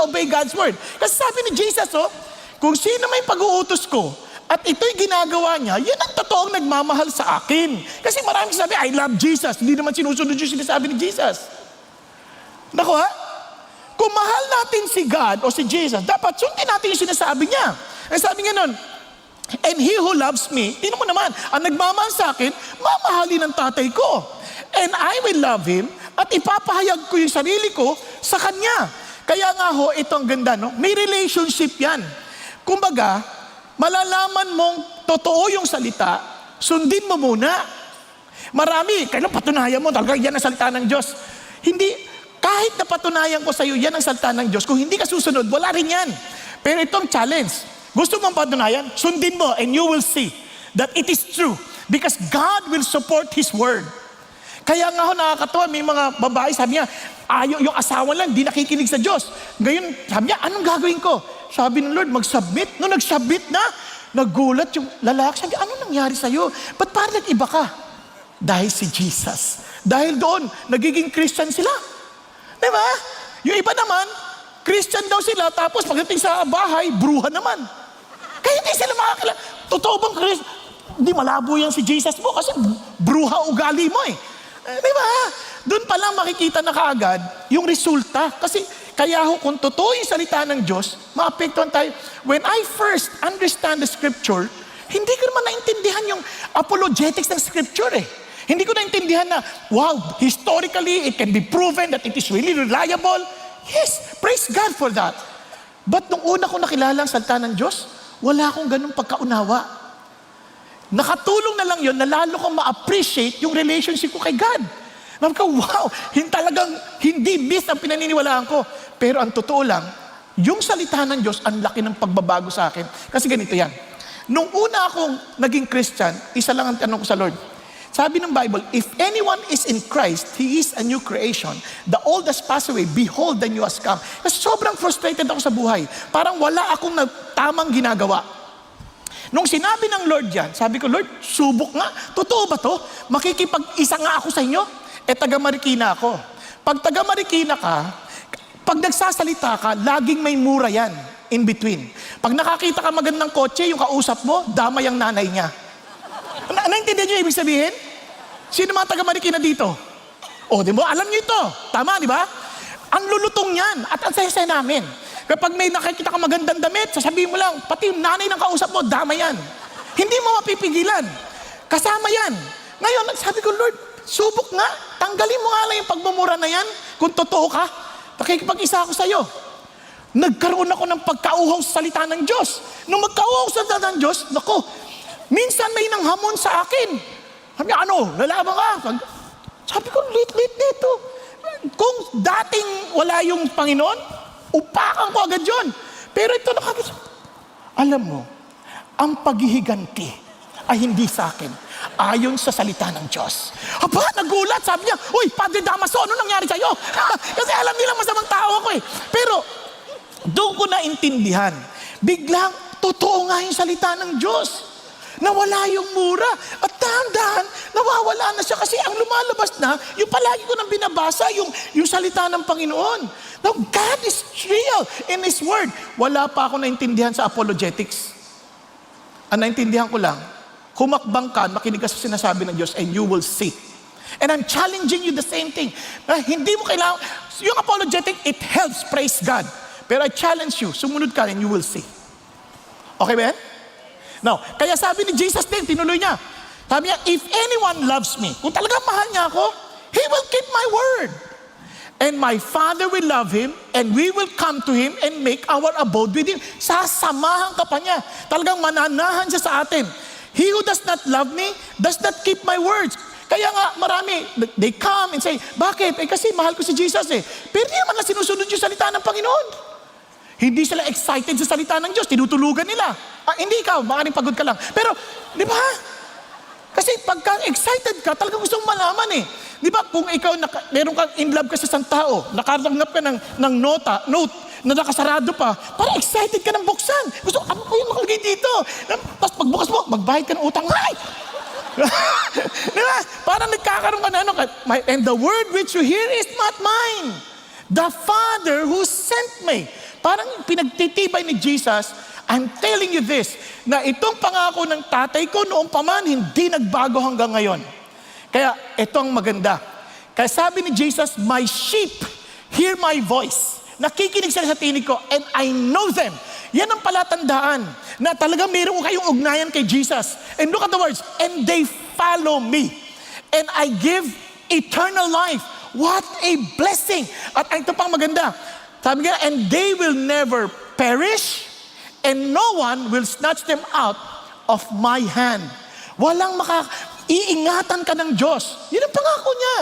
obey God's word. Kasi sabi ni Jesus, kung sino may pag-uutos ko, at ito'y ginagawa niya, yan ang totoong nagmamahal sa akin. Kasi maraming sabi, I love Jesus. Hindi naman sinusunod yung sinasabi ni Jesus. Naku ha? Kung mahal natin si God o si Jesus, dapat sundin natin yung sinasabi niya. Ang sabi nga nun, and he who loves me, tingnan mo naman, ang nagmamahal sa akin, mamahalin ng tatay ko. And I will love him, at ipapahayag ko yung sarili ko sa kanya. Kaya nga ho, ito ang ganda, no? May relationship yan. Kumbaga, malalaman mong totoo yung salita, sundin mo muna. Marami, kailan patunayan mo, talaga yan ang salita ng Diyos. Hindi, kahit na patunayan ko sa iyo, yan ang salita ng Diyos. Kung hindi ka susunod, wala rin yan. Pero itong challenge, gusto mong patunayan, sundin mo and you will see that it is true. Because God will support His word. Kaya nga ho, nakakatawa, may mga babae, sabi niya, yung asawa lang, di nakikinig sa Diyos. Ngayon, sabi niya, anong gagawin ko? Sabi ng Lord, mag-submit. Nung nag-submit na, nagulat yung lalaki. Sabi, ano nangyari sa'yo? Ba't parang nag-iba ka? Dahil si Jesus. Dahil doon, nagiging Christian sila. Diba? Yung iba naman, Christian daw sila, tapos pagdating sa bahay, bruha naman. Kaya hindi sila makakilala. Totoo bang Christian? Hindi malabo yan si Jesus mo kasi bruha ugali mo eh. Diba? Doon pa lang makikita na kaagad yung resulta. Kasi kaya ho, kung totoo yung salita ng Diyos, maapektuhan tayo. When I first understand the scripture, hindi ko naman naintindihan yung apologetics ng scripture eh. Hindi ko naintindihan na, wow, historically, it can be proven that it is really reliable. Yes, praise God for that. But nung una ko nakilala ang salita ng Diyos, wala akong ganung pagkaunawa. Nakatulong na lang yun na lalo kong ma-appreciate yung relationship ko kay God. Naman ko, wow, talagang hindi bis ang pinaniniwalaan ko. Pero ang totoo lang, yung salita ng Diyos, ang laki ng pagbabago sa akin. Kasi ganito yan. Nung una akong naging Christian, isa lang ang tanong ko sa Lord. Sabi ng Bible, if anyone is in Christ, he is a new creation. The old has passed away, behold, the new has come. Kasi sobrang frustrated ako sa buhay. Parang wala akong tamang ginagawa. Nung sinabi ng Lord yan, sabi ko, Lord, subok nga. Totoo ba to? Makikipag-isa nga ako sa inyo? Taga Marikina ako. Pag taga Marikina ka, pag nagsasalita ka, laging may mura yan in between. Pag nakakita ka magandang kotse, yung kausap mo, damay ang nanay niya. Naintindihan niyo ibig sabihin? Sino mga taga Marikina dito? O, di ba? Alam niyo ito. Tama, di ba? Ang lulutong yan at ang saya-saya namin. Kapag may nakikita ka magandang damit, sasabihin mo lang, pati yung nanay ng kausap mo, damay yan. Hindi mo mapipigilan. Kasama yan. Ngayon, sabi ko, Lord, subok nga. Tanggalin mo nga lang yung pagmumura na yan. Kung totoo ka, nakikipag-isa ako sa'yo. Nagkaroon ako ng pagkauhaw sa salita ng Diyos. Nung magkauhaw sa salita ng Diyos, naku, minsan may nanghamon sa akin. Sabi niya, ano, lalaban ka? Sabi ko, lit nito. Kung dating wala yung Panginoon, upakan ko agad yun. Pero ito nakakita. Alam mo, ang paghihiganti ay hindi sa akin. Ayon sa salita ng Diyos. Aba, nagulat. Sabi niya, uy, Padre Damaso, ano nangyari sa'yo? Kasi alam nila masamang tao ako eh. Pero, doon ko naintindihan. Biglang, totoo nga yung salita ng Diyos. Nawala yung mura. At dahan-dahan, nawawala na siya. Kasi ang lumalabas na, yung palagi ko nang binabasa, yung salita ng Panginoon. Now, God is real in His Word. Wala pa ako naintindihan sa apologetics. Ang naintindihan ko lang, humakbang ka, makinig ka sa sinasabi ng Diyos, and you will see. And I'm challenging you the same thing. Hindi mo kailangan, yung apologetic, it helps, praise God. Pero I challenge you, sumunod ka and you will see. Okay ba yan? Now, kaya sabi ni Jesus din, tinuloy niya. Sabi niya, if anyone loves me, kung talagang mahal niya ako, He will keep my word. And my Father will love him, and we will come to him and make our abode with him. Sasamahan ka pa niya. Talagang mananahan siya sa atin. He who does not love me, does not keep my words. Kaya nga, marami, they come and say, bakit? Kasi mahal ko si Jesus eh. Pero hindi naman na sinusunod yung salita ng Panginoon. Hindi sila excited sa salita ng Diyos. Tinutulugan nila. Hindi ikaw, maaaring pagod ka lang. Pero, di ba? Kasi pagka excited ka, talagang gusto mong malaman eh. Di ba, kung ikaw, meron kang in love ka sa isang tao, nakatanggap ka ng note, na nakasarado pa, parang excited ka ng buksan. Gusto, ano ko yung nakalagay dito? Tapos pagbukas mo, magbayad ka ng utang. Ay! Di ba? Parang nagkakaroon ka na ano. And the word which you hear is not mine. The Father who sent me. Parang pinagtitibay ni Jesus, I'm telling you this, na itong pangako ng tatay ko noong paman, hindi nagbago hanggang ngayon. Kaya ito ang maganda. Kaya sabi ni Jesus, my sheep hear my voice. Nakikinig sila sa tinig ko, and I know them. Yan ang palatandaan na talagang meron kayong ugnayan kay Jesus. And look at the words, and they follow me. And I give eternal life. What a blessing. At ito pang maganda. Sabi nga, and they will never perish, and no one will snatch them out of my hand. Walang iingatan ka ng Diyos. Yun ang pangako niya.